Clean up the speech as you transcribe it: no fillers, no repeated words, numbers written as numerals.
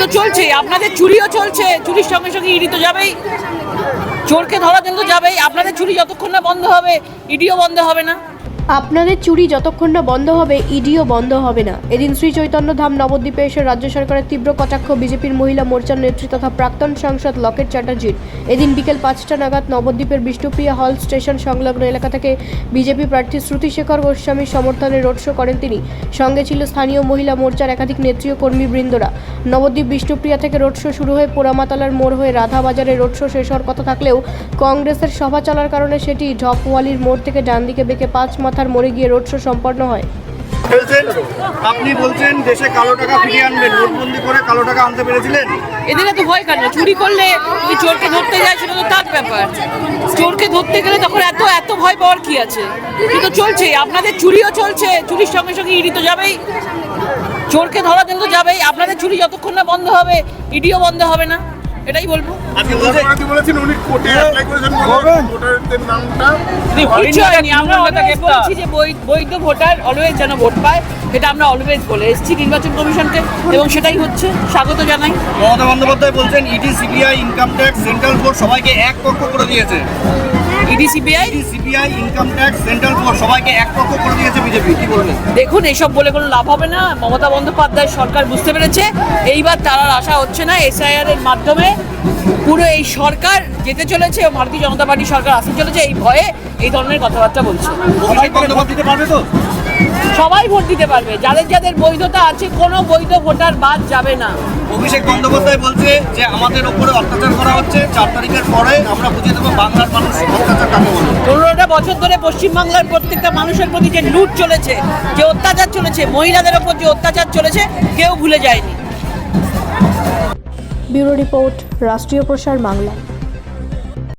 তো চলছে, আপনাদের চুরিও চলছে, চুরির সঙ্গে সঙ্গে ইডি তো যাবেই, চোরকে ধরার জন্য তো যাবেই। আপনাদের চুরি যতক্ষণ না বন্ধ হবে ইডিও বন্ধ হবে না। আপনাদের চুরি যতক্ষণ না বন্ধ হবে ইডিও বন্ধ হবে না। এদিন শ্রী চৈতন্য ধাম নবদ্বীপে এসে রাজ্য সরকারের তীব্র কটাক্ষ বিজেপির মহিলা মোর্চার নেত্রী তথা প্রাক্তন সাংসদ লকেট চ্যাটার্জির। এদিন বিকেল 5টা নাগাদ নবদ্বীপের বিষ্ণুপ্রিয়া হল স্টেশন সংলগ্ন এলাকা থেকে বিজেপি প্রার্থী শ্রুতিশেখর গোস্বামীর সমর্থনে রোড শো করেন তিনি। সঙ্গে ছিল স্থানীয় মহিলা মোর্চার একাধিক নেত্রী ও কর্মীবৃন্দরা। নবদ্বীপ বিষ্ণুপ্রিয়া থেকে রোড শো শুরু হয়ে পোড়ামাতলার মোড় হয়ে রাধাবাজারে রোড শো শেষ হওয়ার কথা থাকলেও কংগ্রেসের সভা চলার কারণে সেটি ঢপওয়ালির মোড় থেকে ডান দিকে বেঁকে 5 মাথার মোড়ে গিয়ে রোড শো সম্পন্ন হয়। আপনি বলছেন দেশে কালো টাকা ফিরিয়ে আনবেন, নোটবন্দি করে কালো টাকা আনতে পেরেছিলেন? এদের তো ভয় কেন? চুরি করলে যদি চোরকে ধরতে যায় সেটা তো তার ব্যাপার, চোরকে ধরতে গেলে তখন এত ভয় পাওয়ার কি আছে? কিন্তু চলছে, আপনাদের চুরিও চলছে, চুরির সঙ্গে সঙ্গে ইডি তো যাবেই, চোরকে ধরার জন্য তো যাবেই। আপনাদের চুরি যতক্ষণ না বন্ধ হবে ইডিও বন্ধ হবে না, এটাই বলবো। আপনি বলেছেন উনি কোর্টে অ্যাপ্লাই করেছেন ভোটারদের নামটা আমরা অলওয়েজ বলছি যে বৈধ ভোটার অলওয়েজ যেন ভোট পায়, এটা আমরা অলওয়েজ বলে এসেছি নির্বাচন কমিশনকে, এবং সেটাই হচ্ছে, স্বাগত জানাই। মমতা বন্দ্যোপাধ্যায় বলছেন ED, CBI, income tax, central board সবাইকে এক পক্ষ করে দিয়েছে। ED, CBI, income tax, central board সবাইকে এক পক্ষ করে দিয়েছে বিজেপি, কি বলবেন? দেখুন, এইসব বলে কোনো লাভ হবে না। মমতা বন্দ্যোপাধ্যায় সরকার বুঝতে পেরেছে এইবার তার আশা হচ্ছে না। SIR এর মাধ্যমে পুরো এই সরকার যেতে চলেছে, ভারতীয় জনতা পার্টি সরকার আসতে চলেছে, এই ভয়ে এই ধরনের কথাবার্তা বলছে। সবাই ভোট দিতে পারবে, যাদের যাদের বৈধতা আছে, কোনো বৈধ ভোটার বাদ যাবে না। অভিষেক বন্দ্যোপাধ্যায় বলছে যে আমাদের উপরে অত্যাচার করা হচ্ছে, 4 তারিখের পরে আমরা বুঝিয়ে দেবো বাংলার মানুষ অত্যাচার কাকে বলে। 15টা বছর ধরে পশ্চিমবাংলার প্রত্যেকটা মানুষের প্রতি যে লুট চলেছে, যে অত্যাচার চলেছে, মহিলাদের ওপর যে অত্যাচার চলেছে, কেউ ভুলে যায়নি। ব্যুরো রিপোর্ট, রাষ্ট্রীয় প্রসার বাংলা।